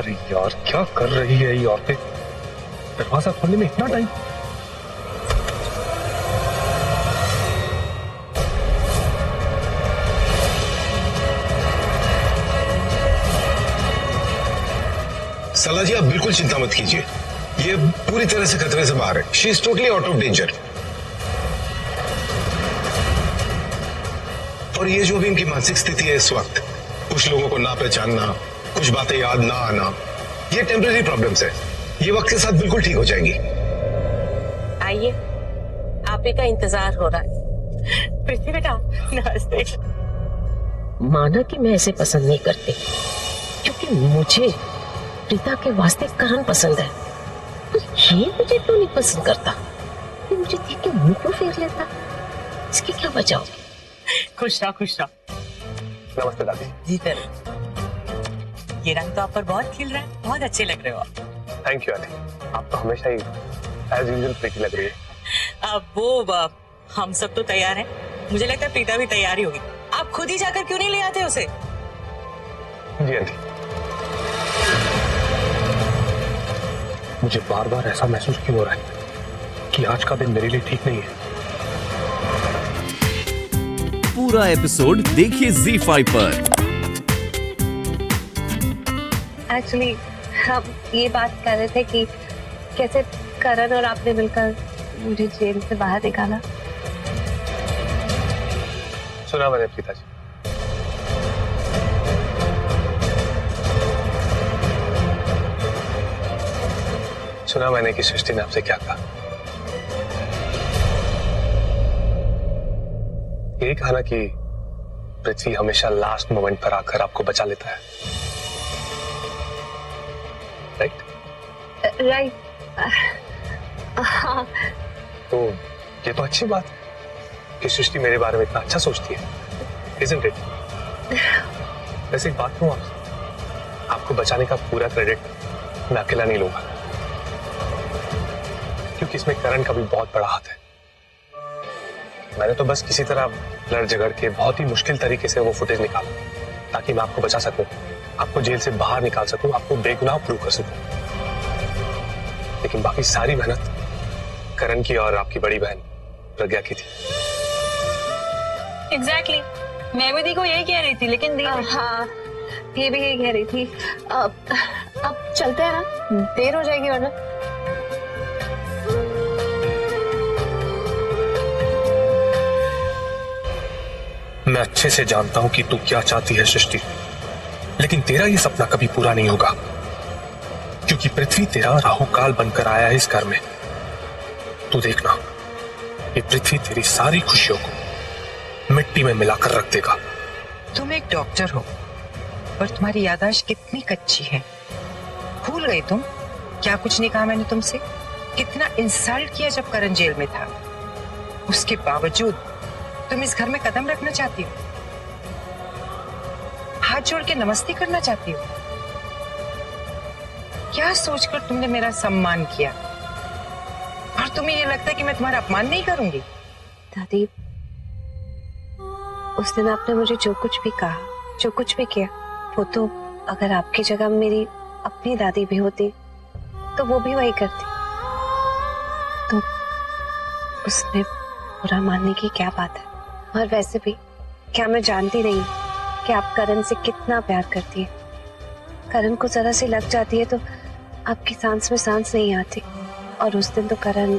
अरे यार क्या कर रही है ये औरतें, दरवाजा खोलने में इतना टाइम। सलाह जी आप बिल्कुल चिंता मत कीजिए, ये पूरी तरह से खतरे से बाहर है। She is totally out of danger. और ये जो भी इनकी मानसिक स्थिति है इस वक्त, कुछ लोगों को ना पहचानना, कुछ बातें याद ना आना, ये टेम्परेरी प्रॉब्लम्स है, ये वक्त के साथ बिल्कुल ठीक हो जाएंगी। आइए, आप ही का इंतजार हो रहा है। पृथ्वी बेटा नमस्ते। माना कि मैं ऐसे पसंद नहीं करती, क्योंकि मुझे प्रीता के वास्ते करण पसंद है, तो ये मुझे क्यों नहीं पसंद करता? ये मुझे देख के मुंह क्यों फेर लेता? इसकी क्या वजह होगी? खुश रहो खुश रहो। नमस्ते दादी जी कर। ये रंग तो आप पर बहुत खिल रहा है, बहुत अच्छे लग रहे हो आप। थैंक यू आंटी, आप तो हमेशा ही एज यूजुअल प्रीटी लग रही है। अब वो हम सब तो तैयार हैं, मुझे लगता है प्रीता भी तैयार ही होगी। आप खुद ही जाकर क्यों नहीं ले आते उसे? जी आंटी, मुझे बार बार ऐसा महसूस क्यों हो रहा है कि आज का दिन मेरे लिए ठीक नहीं है। पूरा एपिसोड देखिए ZEE5 पर। एक्चुअली हम ये बात कर रहे थे कि कैसे करण और आपने मिलकर मुझे जेल से बाहर निकाला। सुना मैंने प्रीता जी, सुना मैंने कि सृष्टि ने आपसे क्या कहा। यही कहा ना कि पृथ्वी हमेशा लास्ट मोमेंट पर आकर आपको बचा लेता है, राइट? राइट। हाँ। तो ये तो अच्छी बात है कि सृष्टि मेरे बारे में इतना अच्छा सोचती है, isn't it? वैसे एक बात कहूं आपसे, आपको बचाने का पूरा क्रेडिट मैं अकेला नहीं लूंगा, क्योंकि इसमें करण का भी बहुत बड़ा हाथ है। मैंने तो बस किसी तरह लड़ झगड़ के बहुत ही मुश्किल तरीके से वो फुटेज निकाला ताकि मैं आपको बचा सकूं, आपको जेल से बाहर निकाल सकूं, आपको बेगुनाह प्रूव कर सकूं। लेकिन बाकी सारी मेहनत करण की और आपकी बड़ी बहन प्रज्ञा की थी। एग्जैक्टली, मैं भी दी को यही कह रही थी, लेकिन दी हाँ, ये भी यही कह रही थी। अब चलते हैं ना, देर हो जाएगी वरना। मैं अच्छे से जानता हूं कि तू क्या चाहती है सृष्टि, लेकिन तेरा ये सपना कभी पूरा नहीं होगा, क्योंकि पृथ्वी तेरा राहु काल बनकर आया है इस घर में। तू देखना, ये पृथ्वी तेरी सारी खुशियों को मिट्टी में मिलाकर रख देगा। तुम एक डॉक्टर हो और तुम्हारी याददाश्त कितनी कच्ची है। भूल गई तुम क्या कुछ नहीं कहा मैंने तुमसे? कितना इंसल्ट किया जब करण जेल में था। उसके बावजूद तुम इस घर में कदम रखना चाहती हो, हाथ जोड़ के नमस्ते करना चाहती हो। क्या सोचकर तुमने मेरा सम्मान किया और तुम्हें ये लगता है कि मैं तुम्हारा अपमान नहीं करूंगी? दादी, उस दिन आपने मुझे जो कुछ भी कहा, जो कुछ भी किया, वो तो अगर आपकी जगह मेरी अपनी दादी भी होती तो वो भी वही करती। तो उसमें बुरा मानने की क्या बात है? और वैसे भी क्या मैं जानती नहीं कि आप करण से कितना प्यार करती है? करण को जरा सी लग जाती है तो आपकी सांस में सांस नहीं आती। और उस दिन तो करण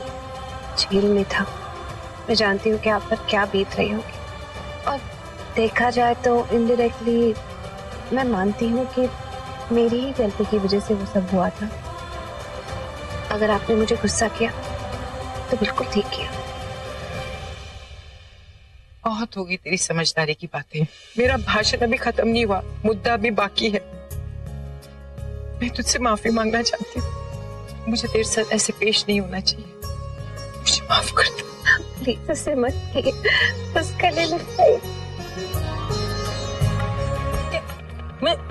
जेल में था, मैं जानती हूँ कि आप पर क्या बीत रही होगी। और देखा जाए तो इनडायरेक्टली मैं मानती हूँ कि मेरी ही गलती की वजह से वो सब हुआ था। अगर आपने मुझे गुस्सा किया तो बिल्कुल ठीक किया। बहुत होगी तेरी समझदारी की बातें। मेरा भाषण अभी खत्म नहीं हुआ, मुद्दा अभी बाकी है। मैं तुझसे माफी मांगना चाहती हूँ, मुझे तेरे साथ ऐसे पेश नहीं होना चाहिए, मुझे माफ कर दे। प्लीज उसे मत किए, बस गले लग जाइए।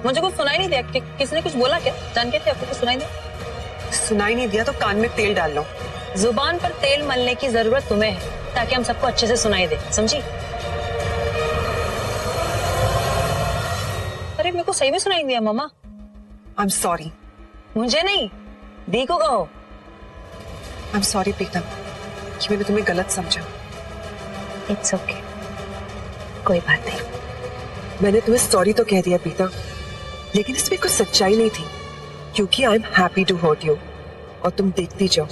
मुझे कुछ सुनाई नहीं दिया कि किसने कुछ बोला क्या? जान के थे आपको कुछ सुनाई दिया? सुनाई नहीं दिया तो कान में तेल डाल लो। जुबान पर तेल मलने की जरूरत तुम्हें है ताकि हम सबको अच्छे से सुनाई दे, समझी? अरे मेरे को सही में सुनाई दिया मामा। आई एम सॉरी, मुझे नहीं, दी को कहो। आई एम सॉरी प्रीतम कि मैंने तुम्हें गलत समझा। इट्स ओके, कोई बात नहीं। मैंने तुम्हें सॉरी तो कह दिया प्रीता, लेकिन इसमें कुछ सच्चाई नहीं थी, क्योंकि I am happy to hurt you. और तुम देखती जाओ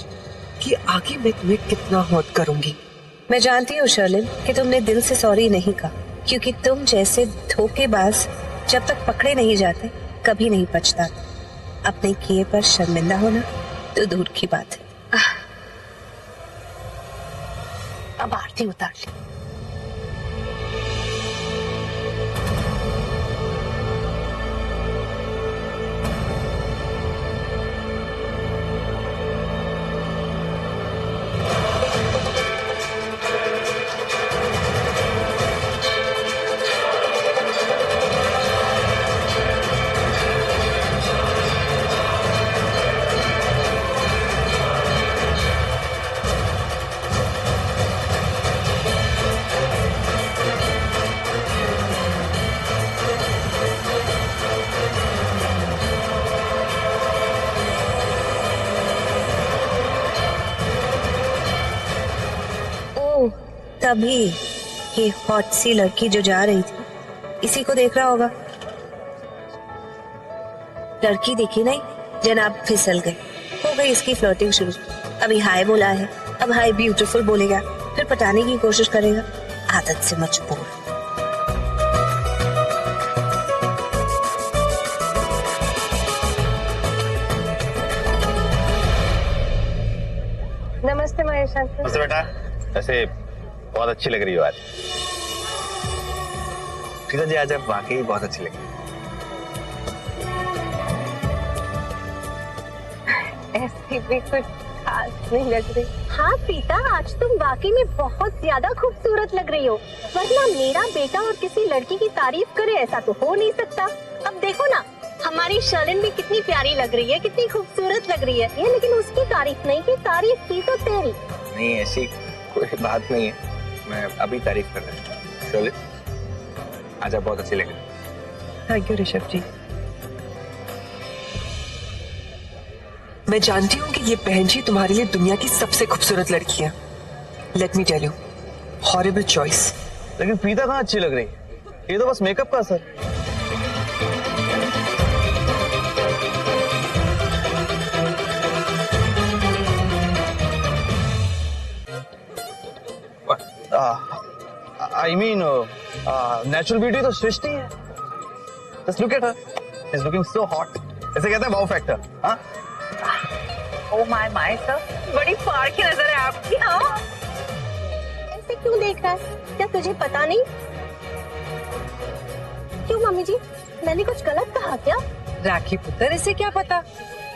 कि आगे मैं तुम्हें कितना हर्ट करूंगी। मैं जानती हूँ शर्लिन कि तुमने दिल से सॉरी नहीं कहा, क्योंकि तुम जैसे धोखेबाज जब तक पकड़े नहीं जाते कभी नहीं पछताते। अपने किए पर शर्मिंदा होना तो दूर की बात है। अब आरती उतार ली। तभी ये हॉट सी लड़की जो जा रही थी इसी को देख रहा होगा। लड़की देखी नहीं, जनाब फिसल गए। हो गई इसकी फ्लर्टिंग शुरू। अभी हाय बोला है, अब हाय ब्यूटीफुल बोलेगा, फिर पटाने की कोशिश करेगा। आदत से मजबूर। नमस्ते महेश अंकल। नमस्ते बेटा, वैसे बहुत अच्छी लग रही हो आज। प्रीता जी आज आप वाकई बहुत अच्छी लग रही हो। ऐसी भी कुछ खास नहीं लग रही। हाँ प्रीता, आज तुम वाकई में बहुत ज्यादा खूबसूरत लग रही हो। वरना मेरा बेटा और किसी लड़की की तारीफ करे ऐसा तो हो नहीं सकता। अब देखो ना, हमारी शर्लिन भी कितनी प्यारी लग रही है, कितनी खूबसूरत लग रही है ये, लेकिन उसकी तारीफ नहीं की, तारीफ की तो तेरी। नहीं, ऐसी कोई बात नहीं है, मैं अभी तारीफ कर रहा हूँ। शर्लिन, आज आप बहुत अच्छी लग रही हो। थैंक यू ऋषभ जी। मैं जानती हूँ कि ये बहन जी तुम्हारे लिए दुनिया की सबसे खूबसूरत लड़की है। Let me tell you, horrible choice. लेकिन प्रीता कहाँ अच्छी लग रही है, ये तो बस मेकअप का असर। I mean, natural beauty तो सृष्टि है। Just look at her. She's looking so hot. ऐसे कहते हैं wow factor, हाँ? ओ माय सर, बड़ी फाड़ की नजर है आपकी। हाँ, ऐसे क्यों देख रहा है? क्या तुझे पता नहीं? क्यों मम्मी जी, मैंने कुछ गलत कहा क्या? राखी पुत्र, इसे क्या पता।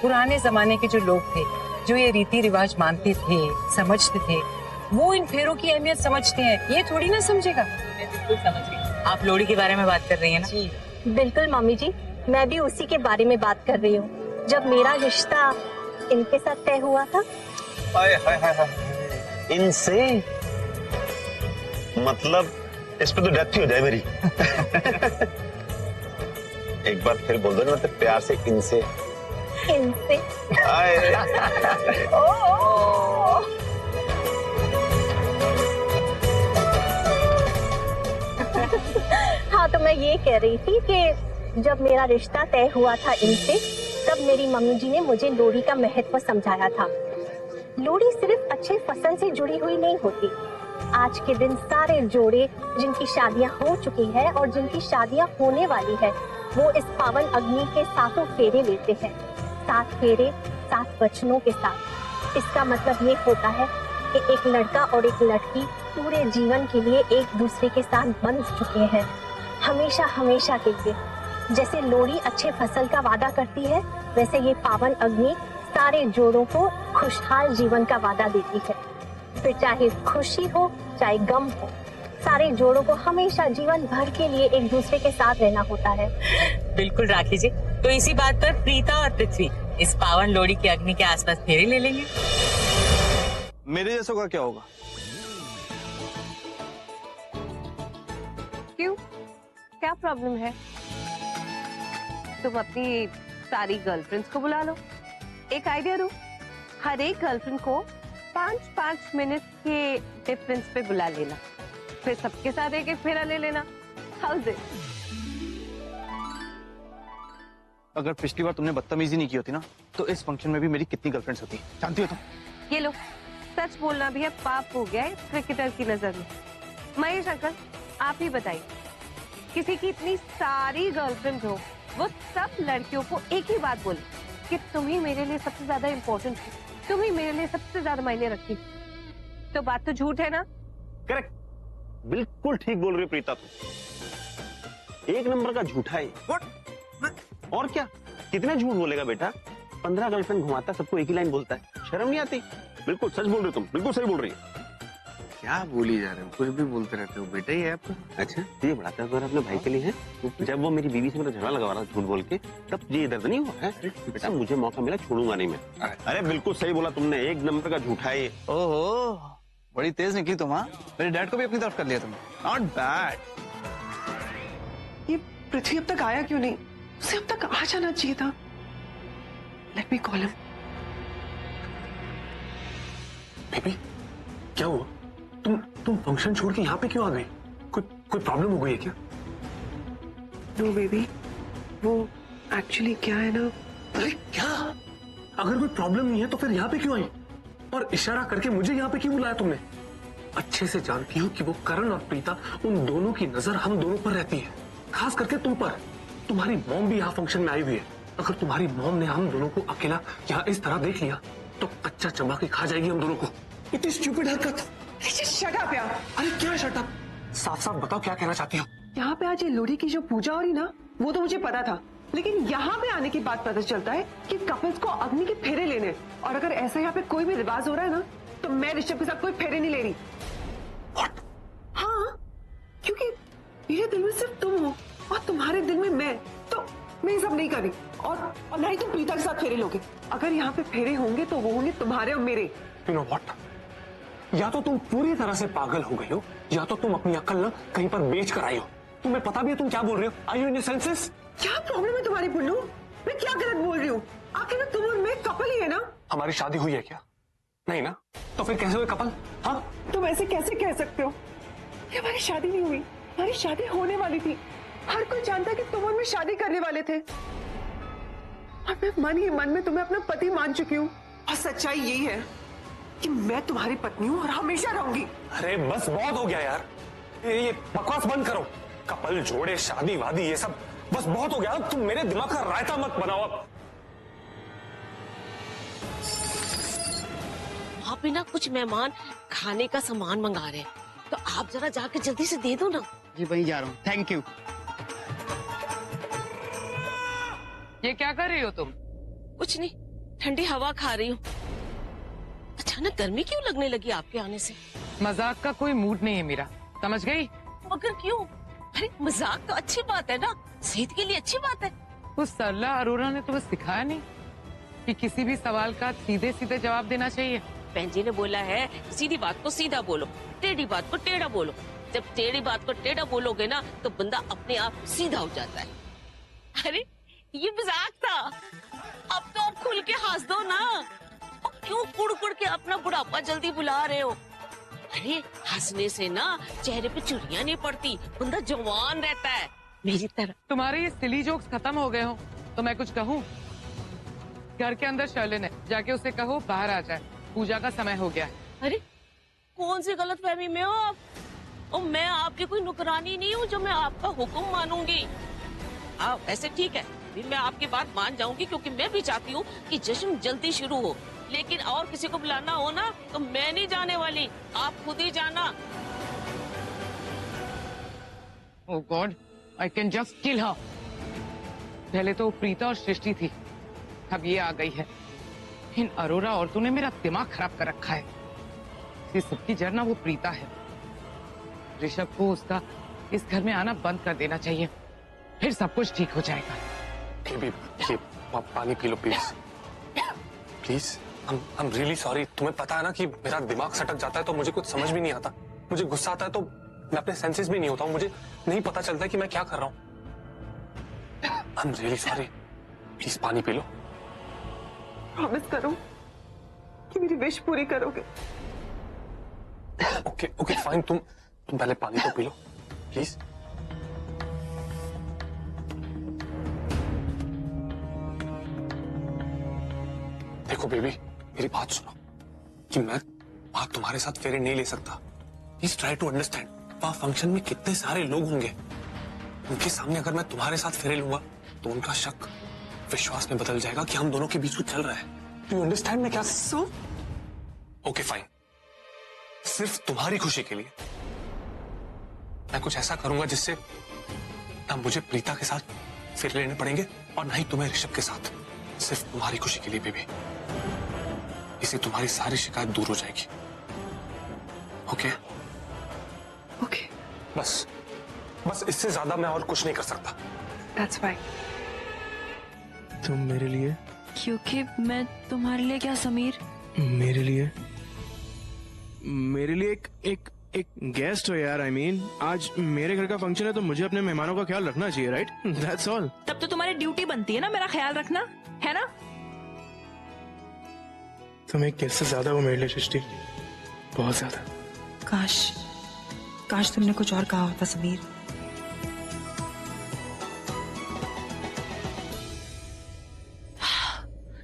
पुराने जमाने के जो लोग थे, जो ये रीति रिवाज मानते थे, समझते थे, वो इन फेरों की अहमियत समझते हैं। ये थोड़ी ना समझेगा। मैं बिल्कुल समझ गई। आप लोहड़ी के बारे में बात कर रही हैं ना? जी बिल्कुल मम्मी जी, मैं भी उसी के बारे में बात कर रही हूँ। जब मेरा रिश्ता इनके साथ तय हुआ था। हाय हाय हाय हाय, इनसे मतलब इस पे तो डेथ ही हो जाए मेरी। एक बार फिर बोल दो ना, मतलब प्यार से इनसे। इनसे हाँ, तो मैं ये कह रही थी कि जब मेरा रिश्ता तय हुआ था इनसे, तब मेरी मम्मी जी ने मुझे लोहड़ी का महत्व समझाया था। लोहड़ी सिर्फ अच्छे फसल से जुड़ी हुई नहीं होती। आज के दिन सारे जोड़े जिनकी शादियां हो चुकी है और जिनकी शादियां होने वाली है, वो इस पावन अग्नि के सातों फेरे लेते हैं। 7 फेरे 7 वचनों के साथ। इसका मतलब ये होता है कि एक लड़का और एक लड़की पूरे जीवन के लिए एक दूसरे के साथ बंध चुके हैं, हमेशा हमेशा के लिए। जैसे लोहड़ी अच्छे फसल का वादा करती है, वैसे ये पावन अग्नि सारे जोड़ों को खुशहाल जीवन का वादा देती है। फिर चाहे खुशी हो चाहे गम हो, सारे जोड़ों को हमेशा जीवन भर के लिए एक दूसरे के साथ रहना होता है। बिल्कुल राखी जी, तो इसी बात पर प्रीता और पृथ्वी इस पावन लोहड़ी के अग्नि के आसपास फेरे ले लेंगे। मेरे जैसों का क्या होगा? क्यों, क्या प्रॉब्लम है? तुम अपनी सारी गर्लफ्रेंड्स को बुला लो। एक आइडिया दूं, हर एक गर्लफ्रेंड को 5-5 मिनट के डिफरेंस पे बुला लेना, फिर सबके साथ एक एक फेरा ले लेना। House it? अगर पिछली बार तुमने बदतमीजी नहीं की होती ना, तो इस फंक्शन में भी मेरी कितनी गर्लफ्रेंड्स होती, जानती हो तुम? ये लो, सच बोलना भी अब पाप हो गया है क्रिकेटर की नजर में। महेश अंकल, आप ही बताइए, किसी की इतनी सारी गर्लफ्रेंड हो, वो सब लड़कियों को एक ही बात बोले कि तुम ही मेरे लिए सबसे ज्यादा इम्पोर्टेंट हो, तुम ही मेरे लिए सबसे ज्यादा मायने रखती, तो बात तो झूठ है ना? करेक्ट, बिल्कुल ठीक बोल रही हो प्रीता, तुम एक नंबर का झूठा है। और क्या, कितने झूठ बोलेगा बेटा? 15 गर्लफ्रेंड घुमाता, सबको एक ही लाइन बोलता है, शर्म नहीं आती? बिल्कुल सच बोल रहे हो तुम, बिल्कुल सही बोल रही है। क्या बोली जा रहे हो, कुछ भी बोलते रहते हो, बेटा ही है आपका। अच्छा, ये बढ़ाता है अपने भाई के लिए है। जब वो मेरी बीवी से मेरा झगड़ा लगा रहा था झूठ बोल के, तब ये दर्द नहीं हुआ है? बेटा मुझे मौका मिला, छोड़ूंगा नहीं मैं। अरे बिल्कुल सही बोला तुमने, एक नंबर का झूठा है ये। ओहो, बड़ी तेज निकली तुम। हाँ, मेरे डैड को भी अपनी तरफ कर लिया तुमने। Not bad. ये पृथ्वी अब तक आया क्यों नहीं? उसे अब तक आ जाना चाहिए था। Let me call him. Baby, क्या हुआ? तुम फंक्शन छोड़ के यहाँ पे क्यों आ गई? कोई प्रॉब्लम हो गई है क्या? नो बेबी, वो एक्चुअली क्या है ना। अरे क्या? अगर कोई प्रॉब्लम नहीं है तो फिर यहाँ पे क्यों आई? और इशारा करके मुझे यहाँ पे क्यों बुलाया तुमने? अच्छे से जानती हो कि वो करण और प्रीता, उन दोनों की नजर हम दोनों पर रहती है, खास करके तुम पर। तुम्हारी मॉम भी यहाँ फंक्शन में आई हुई है। अगर तुम्हारी मॉम ने हम दोनों को अकेला यहाँ इस तरह देख लिया तो कच्चा चबा के खा जाएगी हम दोनों को। इतनी स्टूपिड हरकत। शट अप यार। अरे क्या शट अप? साफ साफ बताओ क्या कहना चाहती हो? यहाँ पे आज ये लोहड़ी की जो पूजा हो रही ना, वो तो मुझे पता था, लेकिन यहाँ पे आने के बाद पता चलता है कि कपल्स को अग्नि के फेरे लेने, और अगर ऐसा यहाँ पे कोई भी रिवाज हो रहा है ना, तो मैं ऋषभ के साथ कोई फेरे नहीं ले रही। What? हाँ, क्योंकि मेरे दिल में सिर्फ तुम हो और तुम्हारे दिल में मैं, तो मैं ये सब नहीं कर रही। और ना ही तुम प्रीता के साथ फेरे लोगे। अगर यहाँ पे फेरे होंगे तो वो होंगे तुम्हारे और मेरे। You know what? या तो तुम पूरी तरह से पागल हो गई हो, या तो तुम अपनी अक्ल ना कहीं पर बेच कर आई हो। तुम्हें पता भी है तुम क्या बोल रहे हो? Are you in your senses? क्या प्रॉब्लम है तुम्हारी पुल्लू? मैं क्या गलत बोल रही हूँ? आखिर में तुम और मैं कपल ही है ना? हमारी शादी हुई है क्या? नहीं ना? तो फिर कैसे हुए कपल? हाँ, तुम ऐसे कैसे कह सकते हो? ये हमारी शादी नहीं हुई, हमारी शादी होने वाली थी। हर कोई जानता कि तुम और मैं शादी करने वाले थे, और मैं मन ही मन में तुम्हें अपना पति मान चुकी हूँ। और सच्चाई यही है कि मैं तुम्हारी पत्नी हूँ और हमेशा रहूंगी। अरे बस बहुत हो गया यार, ये बकवास बंद करो। कपल जोड़े, शादी वादी, ये सब बस बहुत हो गया। तुम मेरे दिमाग का रायता मत बनाओ अब। वहाँ पे ना कुछ मेहमान खाने का सामान मंगा रहे हैं, तो आप जरा जाके जल्दी से दे दो ना। जी वहीं जा रहा हूँ, थैंक यू। ये क्या कर रही हो तुम? कुछ नहीं, ठंडी हवा खा रही हूँ। अचानक गर्मी क्यों लगने लगी आपके आने से? मजाक का कोई मूड नहीं है मेरा, समझ गई? मगर क्यों? अरे मजाक तो अच्छी बात है ना, सेहत के लिए अच्छी बात है। उस सरला अरोरा ने तुम्हें सिखाया नहीं कि किसी भी सवाल का सीधे सीधे जवाब देना चाहिए? बहन जी ने बोला है सीधी बात को सीधा बोलो, टेढ़ी बात को टेढ़ा बोलो। जब टेढ़ी बात को टेढ़ा बोलोगे ना तो बंदा अपने आप सीधा हो जाता है। अरे ये मजाक था, अब तो आप खुल के हंस दो ना। और क्यों कुड़ के अपना बुढ़ापा जल्दी बुला रहे हो? अरे हंसने से ना चेहरे पे चुर्रियां नहीं पड़ती, बंदा जवान रहता है मेरी तरह। तुम्हारे ये सिली जोक्स खत्म हो गए हो तो मैं कुछ कहूँ? घर के अंदर शर्लिन है, जाके उसे कहो बाहर आ जाए, पूजा का समय हो गया है। अरे कौन सी गलतफहमी में हो आप? और मैं आपकी कोई नुकरानी नहीं हूँ जो मैं आपका हुक्म मानूंगी। आप ऐसे ठीक है, भी मैं आपकी बात मान जाऊंगी क्योंकि मैं भी चाहती हूँ कि जश्न जल्दी शुरू हो, लेकिन और किसी को बुलाना हो ना तो मैं नहीं जाने वाली, आप खुद ही जाना। Oh God, I can just kill her. पहले तो प्रीता और सृष्टि थी, अब ये आ गई है। इन अरोरा औरतों ने मेरा दिमाग खराब कर रखा है। इस सबकी जड़ ना वो प्रीता है। ऋषभ को उसका इस घर में आना बंद कर देना चाहिए, फिर सब कुछ ठीक हो जाएगा। ये पानी P low please, please. I'm really sorry। तुम्हें पता है ना कि मेरा दिमाग सटक जाता है तो मुझे कुछ समझ भी नहीं आता, मुझे गुस्सा आता है तो मैं अपने सेंसेस भी नहीं होता हूँ, मुझे नहीं पता चलता कि मैं क्या कर रहा हूँ। I'm really sorry। प्लीज पानी पी लो। प्रॉमिस करो कि मेरी विश पूरी करोगे। ओके ओके फाइन, तुम पहले पानी तो पी लो प्लीज। देखो बेबी, मेरी बात सुनो कि मैं वहां तुम्हारे साथ फेरे नहीं ले सकता। Please try to understand. वहां फंक्शन में कितने सारे लोग होंगे, उनके सामने अगर मैं तुम्हारे साथ फेरे लूंगा तो उनका शक विश्वास में बदल जाएगा कि हम दोनों के बीच कुछ चल रहा है। डू यू अंडरस्टैंड मैं क्या? सो ओके फाइन, सिर्फ तुम्हारी खुशी के लिए मैं कुछ ऐसा करूंगा जिससे ना मुझे प्रीता के साथ फेरे लेने पड़ेंगे और ना ही तुम्हें ऋषभ के साथ। सिर्फ तुम्हारी खुशी के लिए बेबी, इससे तुम्हारी सारी शिकायत दूर हो जाएगी। ओके ओके, बस बस इससे ज्यादा मैं और कुछ नहीं कर सकता। That's fine. तुम मेरे लिए? क्योंकि मैं तुम्हारे लिए क्या समीर? मेरे लिए एक गेस्ट हो यार। I mean, आज मेरे घर का फंक्शन है तो मुझे अपने मेहमानों का ख्याल रखना चाहिए, राइट? That's all। तब तो तुम्हारी ड्यूटी बनती है ना मेरा ख्याल रखना, है ना? तुम एक गेस्ट से ज्यादा हो मेरे लिए सृष्टि, बहुत ज्यादा। काश तुमने कुछ और कहा होता समीर।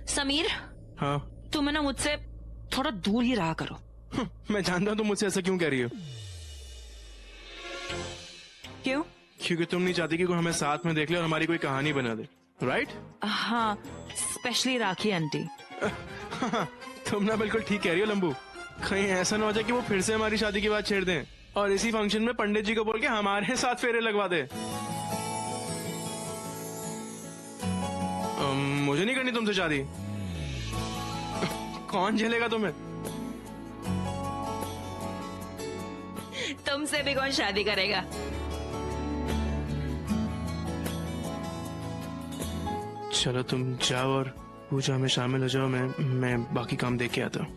समीर, हाँ? तुम ना मुझसे थोड़ा दूर ही रहा करो। मैं जानता हूँ तुम मुझसे ऐसा क्यों कह रही हो। क्यों? क्योंकि तुम नहीं चाहती कि कोई हमें साथ में देख ले और हमारी कोई कहानी बना दे, राइट? हाँ, स्पेशली राखी आंटी। तुम ना बिल्कुल ठीक कह रही हो लंबू। कहीं ऐसा ना हो जाए कि वो फिर से हमारी शादी की बात छेड़ दें और इसी फंक्शन में पंडित जी को बोल के हमारे साथ फेरे लगवा दे। मुझे नहीं करनी तुमसे शादी। कौन झेलेगा तुम्हें? तुमसे भी कौन शादी करेगा? चलो तुम जाओ और पूजा में शामिल हो जाओ, मैं बाकी काम देख के आता हूँ।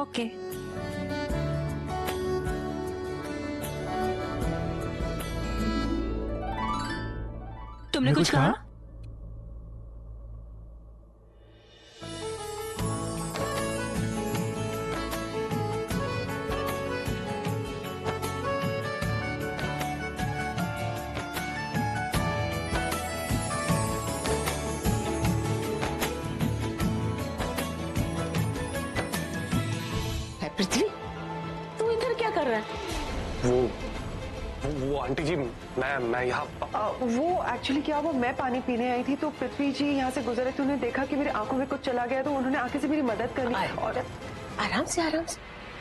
ओके। तुमने कुछ कहा? पृथ्वी, तू इधर क्या कर रहा है? वो आंटी जी, मैं यहाँ वो एक्चुअली क्या हुआ, मैं पानी पीने आई थी तो पृथ्वी जी यहाँ से गुजरे थे, उन्होंने देखा कि मेरी आंखों में कुछ चला गया तो उन्होंने आके से मेरी मदद करनी। और आराम से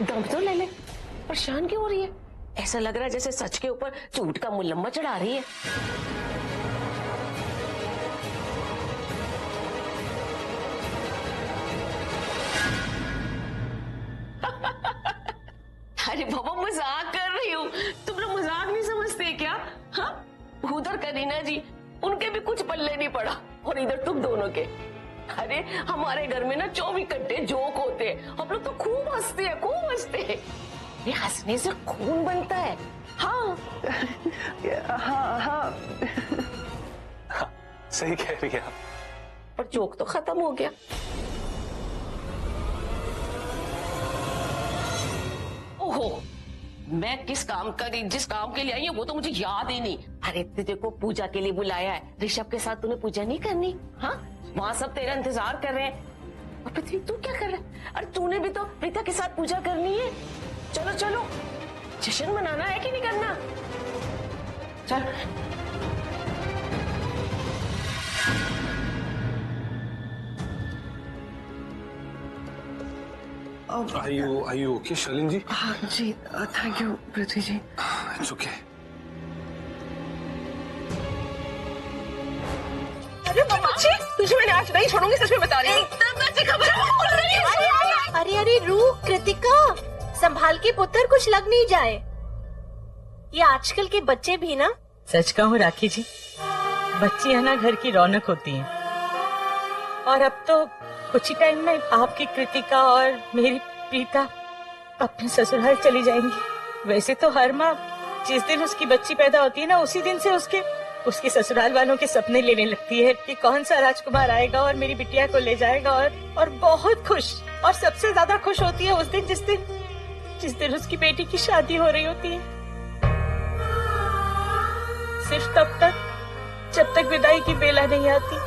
दम तो ले ले। परेशान क्यों हो रही है? ऐसा लग रहा है जैसे सच के ऊपर झूठ का मुलम्मा चढ़ा रही है। अरे बाबा, मजाक कर रही हूँ। तुम लोग मजाक नहीं समझते क्या? हाँ, उधर करीना जी, उनके भी कुछ पल्ले नहीं पड़ा और इधर तुम दोनों के। अरे हमारे घर में ना 24 घंटे जोक होते हैं, हम लोग तो खूब हंसते हैं, खूब हंसते हैं। ये हंसने से खून बनता है। हाँ हाँ हाँ सही कह रही है आप। पर जोक तो खत्म हो गया। ओहो, मैं जिस काम के लिए आई हूँ वो तो मुझे याद ही नहीं। अरे तुझे को पूजा के लिए बुलाया है, ऋषभ के साथ तूने पूजा नहीं करनी? हाँ, वहाँ सब तेरा इंतजार कर रहे हैं। और पृथ्वी तू क्या कर रहा है? अरे तूने भी तो प्रीता के साथ पूजा करनी है। चलो चलो, जश्न मनाना है कि नहीं करना? चल। Are you okay, Sherlyn ji? हाँ जी, thank you Prithvi ji. It's okay. अरे बच्ची, तुझे मैंने आज नहीं छोड़ूंगी, सच में बता रही हूँ। एकदम सच्ची खबर है। अरे रुक कृतिका, संभाल के पुत्र, कुछ लग नहीं जाए। ये आजकल के बच्चे भी ना। सच कहूँ राखी जी, बच्चियां ना घर की रौनक होती हैं। और अब तो कुछ ही टाइम में आपकी कृतिका और मेरी प्रीता अपने ससुराल चली जाएंगी। वैसे तो हर माँ जिस दिन उसकी बच्ची पैदा होती है ना, उसी दिन से उसके उसके ससुराल वालों के सपने लेने लगती है कि कौन सा राजकुमार आएगा और मेरी बिटिया को ले जाएगा, और बहुत खुश और सबसे ज्यादा खुश होती है उस दिन जिस दिन उसकी बेटी की शादी हो रही होती है। सिर्फ तब तक जब तक विदाई की बेला नहीं आती।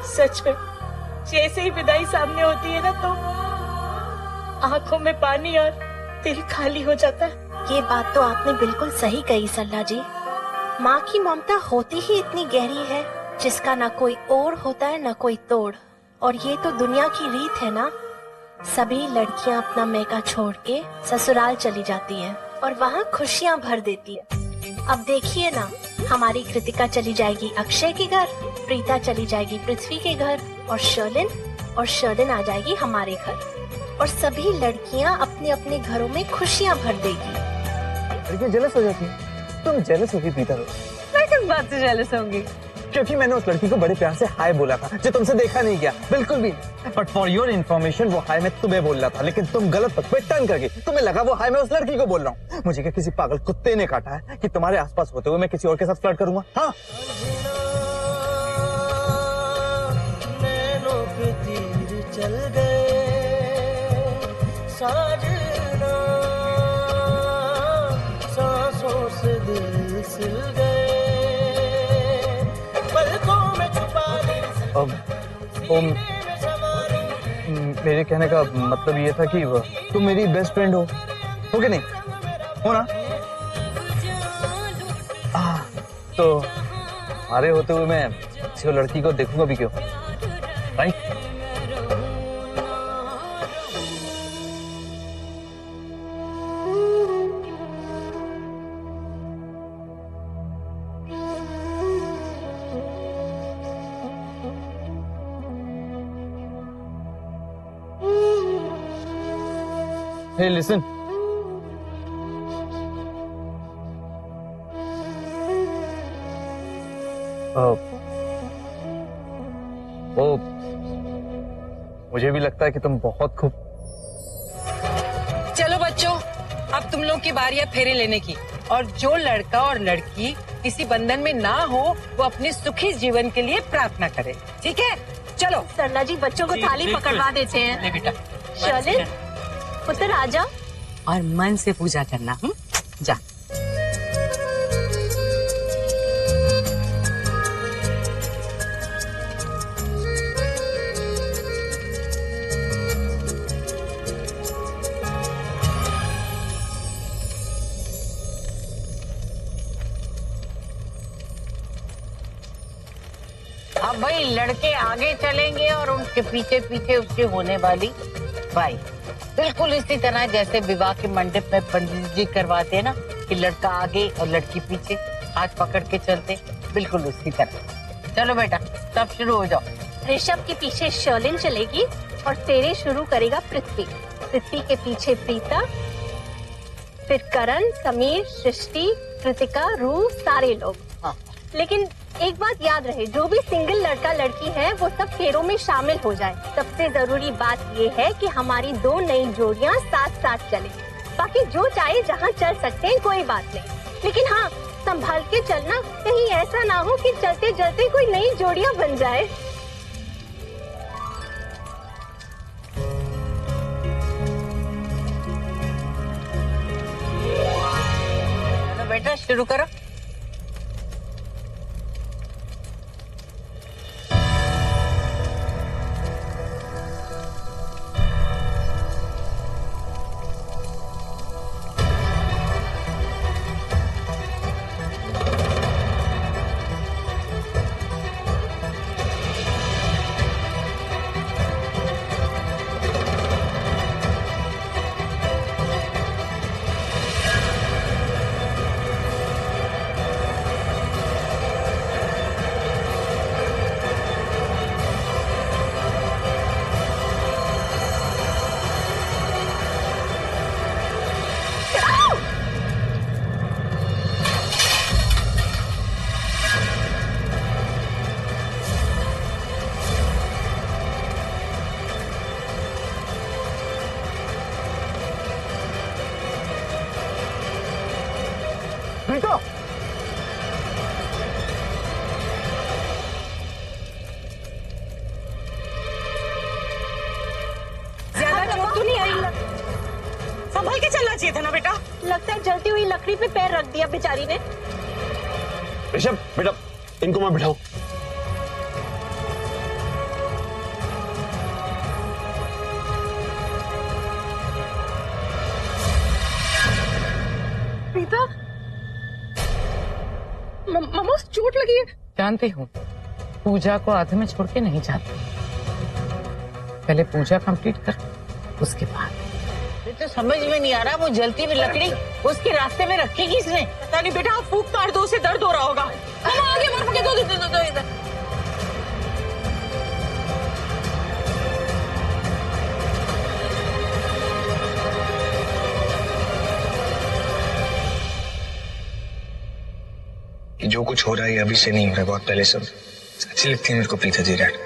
सच में जैसे ही विदाई सामने होती है ना, तो आंखों में पानी और दिल खाली हो जाता है। ये बात तो आपने बिल्कुल सही कही सरला जी। माँ की ममता होती ही इतनी गहरी है जिसका ना कोई ओर होता है ना कोई तोड़। और ये तो दुनिया की रीत है ना, सभी लड़कियाँ अपना मैका छोड़ के ससुराल चली जाती हैं और वहाँ खुशियाँ भर देती है। अब देखिए ना, हमारी कृतिका चली जाएगी अक्षय के घर, प्रीता चली जाएगी पृथ्वी के घर, और शर्लिन आ जाएगी हमारे घर, और सभी लड़कियाँ अपने अपने घरों में खुशियाँ भर देगी। लड़कियाँ जेलस हो जाती हैं। तुम जेलस होगी प्रीता? मैं किस बात से जेलस होंगी? क्योंकि मैंने उस लड़की को बड़े प्यार से हाय बोला था, जो तुमसे देखा नहीं गया, बिल्कुल भी। बट फॉर योर इन्फॉर्मेशन, वो हाय मैं तुम्हें बोल रहा था, लेकिन तुम गलत पे टर्न कर गई। तुम्हें लगा वो हाय मैं उस लड़की को बोल रहा हूँ। मुझे क्या किसी पागल कुत्ते ने काटा है कि तुम्हारे आसपास होते हुए मैं किसी और के साथ फ्लर्ट करूंगा? हाँ, चल गए साजना, सांसों से दिल सिल गए, पलकों में छुपा ली। मेरे कहने का मतलब ये था कि तुम मेरी बेस्ट फ्रेंड हो कि नहीं? हो ना? तो हमारे होते हुए मैं किसी लड़की को देखूंगा भी क्यों? राइट? Hey, listen. मुझे भी लगता है कि तुम बहुत खूब। चलो बच्चों, अब तुम लोग की बारी है फेरे लेने की, और जो लड़का और लड़की किसी बंधन में ना हो वो अपने सुखी जीवन के लिए प्रार्थना करे। ठीक है, चलो। सरला जी बच्चों को थाली पकड़वा देते हैं। ले बेटा, शर्लिन पुत्र आ जाओ और मन से पूजा करना। जा। अब भाई लड़के आगे चलेंगे और उनके पीछे पीछे उसकी होने वाली भाई, बिल्कुल इसी तरह जैसे विवाह के मंडप में पंडित जी करवाते हैं ना, कि लड़का आगे और लड़की पीछे हाथ पकड़ के चलते, बिल्कुल उसी तरह। चलो बेटा, सब शुरू हो जाओ। ऋषभ के पीछे शर्लिन चलेगी और फेरे शुरू करेगा पृथ्वी। पृथ्वी के पीछे प्रीता, फिर करण, समीर, सृष्टि, कृतिका, रू, सारे लोग। लेकिन एक बात याद रहे, जो भी सिंगल लड़का लड़की है वो सब फेरों में शामिल हो जाए। सबसे जरूरी बात ये है कि हमारी 2 नई जोड़ियां साथ साथ चले। बाकी जो चाहे जहाँ चल सकते हैं, कोई बात नहीं, लेकिन हाँ संभाल के चलना, कहीं ऐसा ना हो कि चलते चलते कोई नई जोड़ियां बन जाए। चलो बेटा शुरू करो। संभल के चलना चाहिए था ना बेटा। लगता है जलती हुई लकड़ी पे पैर रख दिया बेचारी ने। ऋषभ बेटा इनको मैं बिठाऊं। प्रीता, मामा चोट लगी है। जानती हूँ, पूजा को आधे में छोड़ के नहीं जाती। पहले पूजा कंप्लीट कर, उसके बाद। तो समझ में नहीं आ रहा, वो जलती हुई लकड़ी उसके रास्ते में रखी किसने? पता नहीं बेटा, फूंक मार दो, उसे दर्द हो रहा होगा। मामा आगे बढ़ के दो इधर। कि जो कुछ हो रहा है अभी से नहीं हो रहा है, बहुत पहले सब अच्छी लगती है मेरे को प्रीता जी डैड।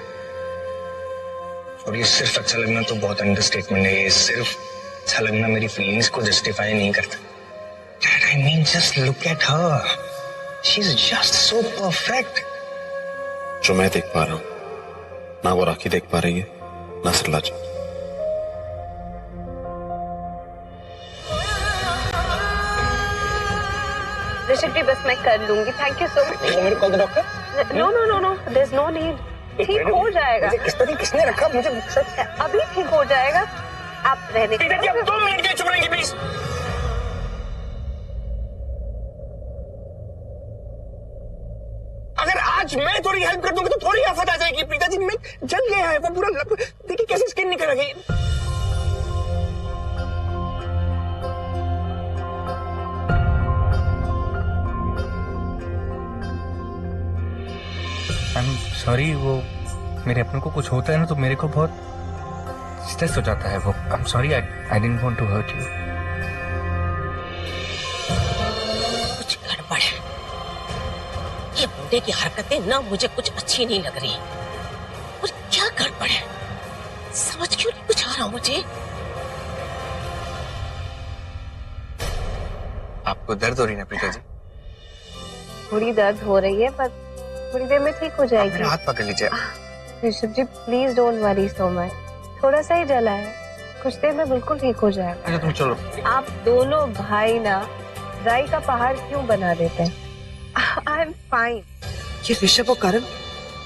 और ये सिर्फ अच्छा लगना तो बहुत अंडरस्टेटमेंट है। ये सिर्फ अच्छा लगना मेरी फीलिंग्स को जस्टिफाई नहीं करता। Dad I mean just look at her, she is just so perfect. जो मैं देख पा रहा हूं ना वो राखी देख पा रही है, ना सरला जी। ऋषभ जी बस मैं कर लूंगी, thank you so much. Doctor no no no no, there is no need, ठीक हो जाएगा। किसने रखा मुझे? अभी ठीक हो जाएगा, आप रहने दो। 2 मिनट के लिए चुप रहेंगे प्लीज। अगर आज मैं थोड़ी हेल्प कर दूंगी तो थोड़ी आफत आ जाएगी। प्रीता जी मैं जल गया है वो पूरा, देखिए कैसे स्किन निकल गई। सॉरी, वो मेरे अपनों को कुछ होता है ना तो मेरे को बहुत स्ट्रेस हो जाता है वो। I am sorry, I didn't want to hurt you. कुछ गड़बड़ है, ये बूढ़े की हरकतें ना मुझे कुछ अच्छी नहीं लग रही। और क्या गड़बड़ है, समझ क्यों नहीं कुछ आ रहा मुझे। आपको दर्द हो रही है प्रीता जी? थोड़ी दर्द हो रही है पर थोड़ी देर में ठीक हो जाएगी। हाथ पकड़ लीजिए। Rishabh ji please don't worry so much, थोड़ा सा ही जला है, कुछ देर में बिल्कुल ठीक हो जाएगा। अच्छा तुम चलो। आप दोनों भाई ना राई का पहाड़ क्यों बना देते हैं? I am fine. ये ऋषभ और करण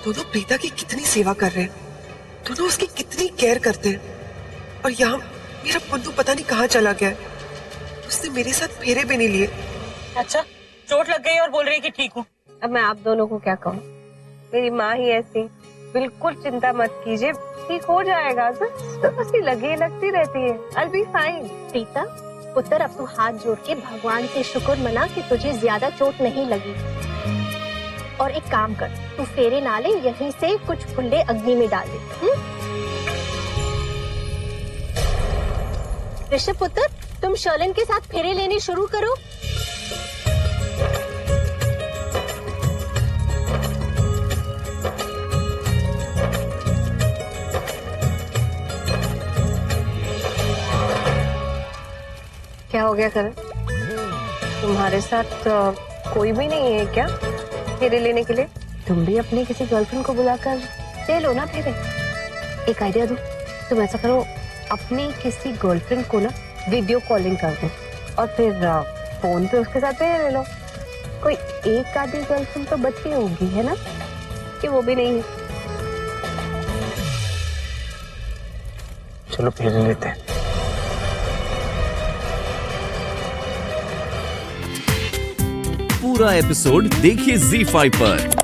दोनों प्रीता की कितनी सेवा कर रहे हैं, दोनों उसकी कितनी केयर करते हैं। और यहाँ मेरा पन्नू पता नहीं कहाँ चला गया है, उसने मेरे साथ फेरे भी नहीं लिए। अच्छा, चोट लग गई और बोल रही है कि ठीक हूँ। अब मैं आप दोनों को क्या कहूँ, मेरी माँ ही ऐसी। बिल्कुल चिंता मत कीजिए, ठीक हो जाएगा। बस लगती रहती है। I'll be fine। प्रीता पुत्र, अब तू हाथ जोड़ के भगवान से शुक्र मना कि तुझे ज्यादा चोट नहीं लगी। और एक काम कर, तू फेरे ना ले, यहीं से कुछ फुल्ले अग्नि में डाल दे। ऋषभ पुत्र, तुम शर्लिन के साथ फेरे लेने शुरू करो। क्या हो गया करण, तुम्हारे साथ कोई भी नहीं है क्या फेरे लेने के लिए? तुम भी अपनी किसी गर्लफ्रेंड को बुलाकर ले लो ना फेरे। एक आइडिया दो, तुम ऐसा करो, अपनी किसी गर्लफ्रेंड को ना वीडियो कॉलिंग कर दो और फिर फोन पे उसके साथ फेरे ले लो। कोई एक आधी गर्लफ्रेंड तो बची होगी, है ना? कि वो भी नहीं है? चलो फेरे लेते हैं। पूरा एपिसोड देखिए ZEE5 पर।